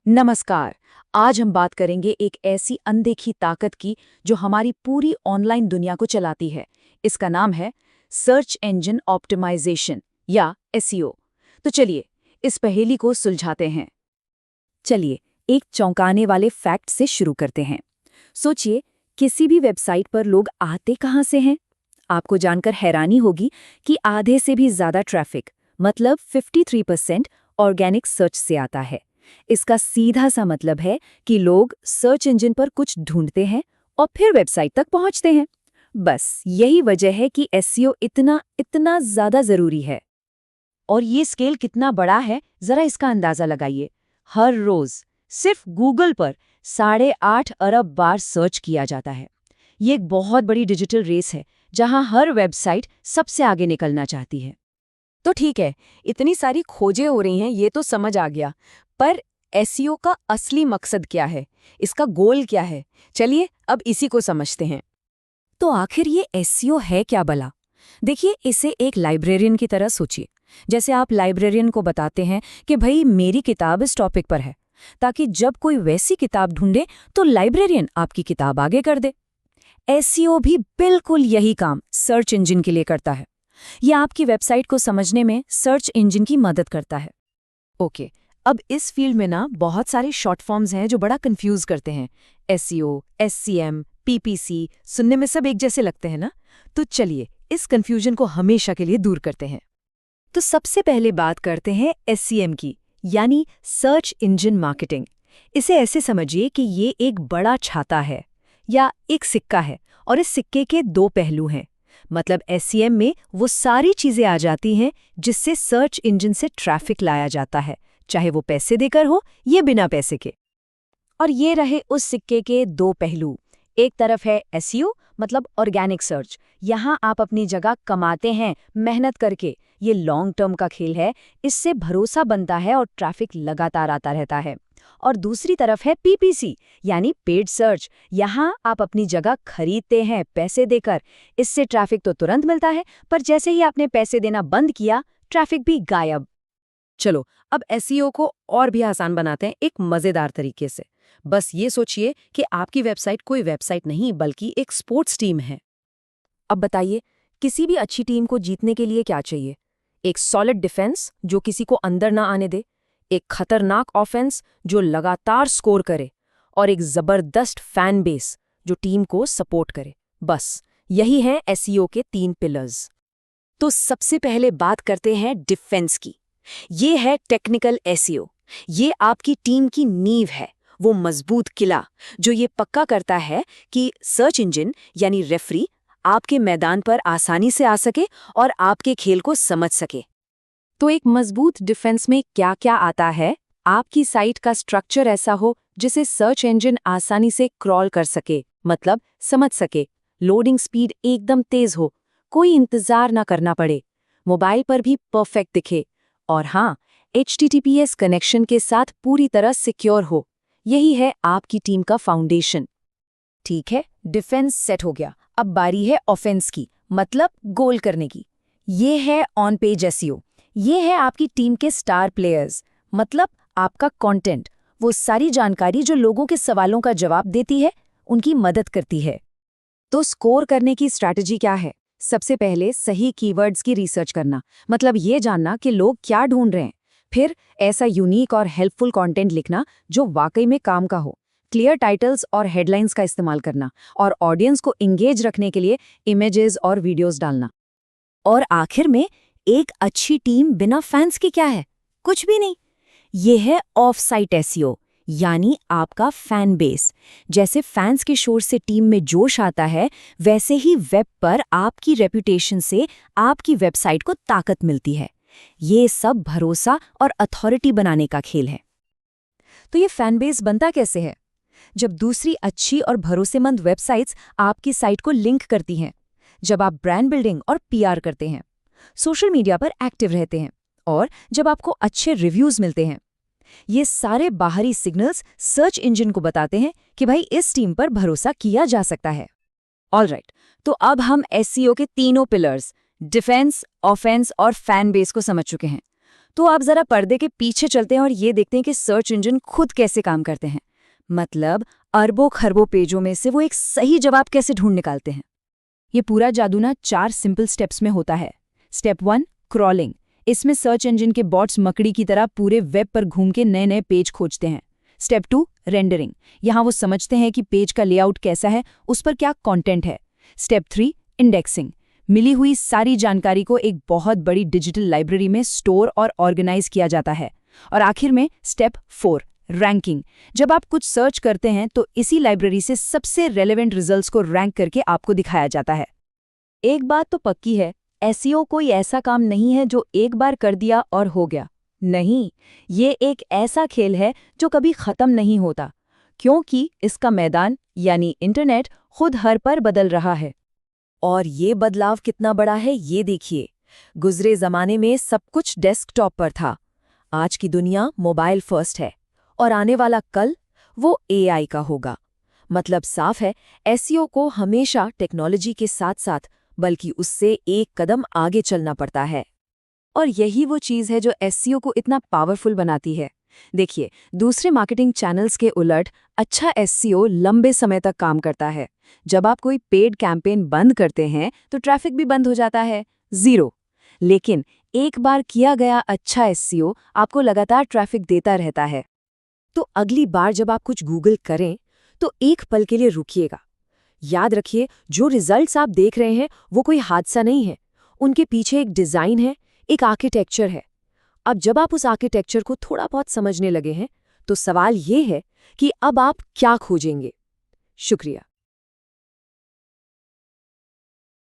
नमस्कार। आज हम बात करेंगे एक ऐसी अनदेखी ताकत की जो हमारी पूरी ऑनलाइन दुनिया को चलाती है। इसका नाम है सर्च इंजन ऑप्टिमाइजेशन या एसईओ। तो चलिए इस पहेली को सुलझाते हैं। चलिए एक चौंकाने वाले फैक्ट से शुरू करते हैं। सोचिए, किसी भी वेबसाइट पर लोग आते कहाँ से हैं? आपको जानकर हैरानी होगी कि आधे से भी ज्यादा ट्रैफिक, मतलब 53% ऑर्गेनिक सर्च से आता है। इसका सीधा सा मतलब है कि लोग सर्च इंजन पर कुछ ढूंढते हैं और फिर वेबसाइट तक पहुंचते हैं। बस यही वजह है कि एसईओ इतना इतना ज्यादा जरूरी है। और ये स्केल कितना बड़ा है, जरा इसका अंदाजा लगाइए। हर रोज सिर्फ गूगल पर 8.5 अरब बार सर्च किया जाता है। ये एक बहुत बड़ी डिजिटल रेस है जहां हर वेबसाइट सबसे आगे निकलना चाहती है। तो ठीक है, इतनी सारी खोजें हो रही हैं, ये तो समझ आ गया। पर एसईओ का असली मकसद क्या है? इसका गोल क्या है? चलिए अब इसी को समझते हैं। तो आखिर ये एसईओ है क्या भला? देखिए, इसे एक लाइब्रेरियन की तरह सोचिए। जैसे आप लाइब्रेरियन को बताते हैं कि भाई मेरी किताब इस टॉपिक पर है, ताकि जब कोई वैसी किताब ढूंढे तो लाइब्रेरियन आपकी किताब आगे कर दे। एसईओ भी बिल्कुल यही काम सर्च इंजन के लिए करता है। यह आपकी वेबसाइट को समझने में सर्च इंजन की मदद करता है। ओके, अब इस फील्ड में ना बहुत सारे शॉर्ट फॉर्म्स हैं जो बड़ा कंफ्यूज करते हैं। एसईओ, एससीएम, पीपीसी, सुनने में सब एक जैसे लगते हैं ना? तो चलिए इस कंफ्यूजन को हमेशा के लिए दूर करते हैं। तो सबसे पहले बात करते हैं एसईएम की, यानी सर्च इंजन मार्केटिंग। इसे ऐसे समझिए कि ये एक बड़ा छाता है या एक सिक्का है, और इस सिक्के के दो पहलू हैं। मतलब एसईएम में वो सारी चीजें आ जाती हैं जिससे सर्च इंजन से ट्रैफिक लाया जाता है, चाहे वो पैसे देकर हो या बिना पैसे के। और ये रहे उस सिक्के के दो पहलू। एक तरफ है एसईओ, मतलब ऑर्गेनिक सर्च। यहाँ आप अपनी जगह कमाते हैं मेहनत करके। ये लॉन्ग टर्म का खेल है, इससे भरोसा बनता है और ट्रैफिक लगातार आता रहता है। और दूसरी तरफ है पीपीसी, यानी पेड सर्च। यहाँ आप अपनी जगह खरीदते हैं पैसे देकर। इससे ट्रैफिक तो तुरंत मिलता है, पर जैसे ही आपने पैसे देना बंद किया, ट्रैफिक भी गायब। चलो अब एसईओ को और भी आसान बनाते हैं एक मजेदार तरीके से। बस ये सोचिए कि आपकी वेबसाइट कोई वेबसाइट नहीं बल्कि एक स्पोर्ट्स टीम है। अब बताइए, किसी भी अच्छी टीम को जीतने के लिए क्या चाहिए? एक सॉलिड डिफेंस जो किसी को अंदर ना आने दे, एक खतरनाक ऑफेंस जो लगातार स्कोर करे, और एक जबरदस्त फैन बेस जो टीम को सपोर्ट करे। बस यही है एसईओ के 3 पिलर्स। तो सबसे पहले बात करते हैं डिफेंस की। ये है टेक्निकल एसईओ। ये आपकी टीम की नींव है, वो मजबूत किला जो ये पक्का करता है कि सर्च इंजन यानी रेफरी आपके मैदान पर आसानी से आ सके और आपके खेल को समझ सके। तो एक मजबूत डिफेंस में क्या क्या आता है? आपकी साइट का स्ट्रक्चर ऐसा हो जिसे सर्च इंजन आसानी से क्रॉल कर सके, मतलब समझ सके। लोडिंग स्पीड एकदम तेज हो, कोई इंतजार ना करना पड़े, मोबाइल पर भी परफेक्ट दिखे, और हाँ, HTTPS कनेक्शन के साथ पूरी तरह सिक्योर हो। यही है आपकी टीम का फाउंडेशन। ठीक है, डिफेंस सेट हो गया। अब बारी है ऑफेंस की, मतलब गोल करने की। ये है ऑन पेज एसईओ। ये है आपकी टीम के स्टार प्लेयर्स, मतलब आपका कंटेंट, वो सारी जानकारी जो लोगों के सवालों का जवाब देती है, उनकी मदद करती है। तो स्कोर करने की स्ट्रैटेजी क्या है? सबसे पहले सही कीवर्ड्स की रिसर्च करना, मतलब ये जानना कि लोग क्या ढूंढ रहे हैं। फिर ऐसा यूनिक और हेल्पफुल कंटेंट लिखना जो वाकई में काम का हो। क्लियर टाइटल्स और हेडलाइंस का इस्तेमाल करना, और ऑडियंस को इंगेज रखने के लिए इमेजेस और वीडियोस डालना। और आखिर में एक अच्छी टीम बिना फैंस के क्या है? कुछ भी नहीं। ये है ऑफ साइट एसईओ, यानी आपका फैन बेस। जैसे फैंस के शोर से टीम में जोश आता है, वैसे ही वेब पर आपकी रेपुटेशन से आपकी वेबसाइट को ताकत मिलती है। ये सब भरोसा और अथॉरिटी बनाने का खेल है। तो ये फैन बेस बनता कैसे है? जब दूसरी अच्छी और भरोसेमंद वेबसाइट्स आपकी साइट को लिंक करती हैं, जब आप ब्रांड बिल्डिंग और पीआर करते हैं, सोशल मीडिया पर एक्टिव रहते हैं, और जब आपको अच्छे रिव्यूज मिलते हैं। ये सारे बाहरी सिग्नल्स सर्च इंजन को बताते हैं कि भाई इस टीम पर भरोसा किया जा सकता है। ऑलराइट, तो अब हम एसईओ के तीनों पिलर्स, डिफेंस, ऑफेंस और फैन बेस को समझ चुके हैं। तो आप जरा पर्दे के पीछे चलते हैं और ये देखते हैं कि सर्च इंजन खुद कैसे काम करते हैं। मतलब अरबों खरबों पेजों में से वो एक सही जवाब कैसे ढूंढ निकालते हैं। ये पूरा जादू ना 4 सिंपल स्टेप्स में होता है। Step 1, crawling. इसमें सर्च इंजन के बॉट्स मकड़ी की तरह पूरे वेब पर घूम के नए नए पेज खोजते हैं। Step 2, rendering. यहाँ वो समझते हैं कि पेज का लेआउट कैसा है, उस पर क्या कंटेंट है। Step 3, indexing. मिली हुई सारी जानकारी को एक बहुत बड़ी डिजिटल लाइब्रेरी में स्टोर और ऑर्गेनाइज किया जाता है। और आखिर में स्टेप 4, रैंकिंग। जब आप कुछ सर्च करते हैं तो इसी लाइब्रेरी से सबसे रेलेवेंट रिजल्ट्स को रैंक करके आपको दिखाया जाता है। एक बात तो पक्की है, एसईओ कोई ऐसा काम नहीं है जो एक बार कर दिया और हो गया। नहीं, ये एक ऐसा खेल है जो कभी खत्म नहीं होता, क्योंकि इसका मैदान यानी इंटरनेट खुद हर पर बदल रहा है। और ये बदलाव कितना बड़ा है ये देखिए। गुजरे जमाने में सब कुछ डेस्कटॉप पर था। आज की दुनिया मोबाइल फर्स्ट है और आने वाला कल वो एआई का होगा। मतलब साफ है, एसईओ को हमेशा टेक्नोलॉजी के साथ-साथ बल्कि उससे एक कदम आगे चलना पड़ता है। और यही वो चीज़ है जो एसईओ को इतना पावरफुल बनाती है। देखिए, दूसरे मार्केटिंग चैनल्स के उलट अच्छा एसईओ लंबे समय तक काम करता है। जब आप कोई पेड कैंपेन बंद करते हैं तो ट्रैफिक भी बंद हो जाता है, ज़ीरो। लेकिन एक बार किया गया अच्छा एसईओ आपको लगातार ट्रैफिक देता रहता है। तो अगली बार जब आप कुछ गूगल करें तो एक पल के लिए रुकिएगा। याद रखिए, जो रिजल्ट्स आप देख रहे हैं वो कोई हादसा नहीं है। उनके पीछे एक डिज़ाइन है, एक आर्किटेक्चर है। अब जब आप उस आर्किटेक्चर को थोड़ा बहुत समझने लगे हैं तो सवाल ये है कि अब आप क्या खोजेंगे। शुक्रिया।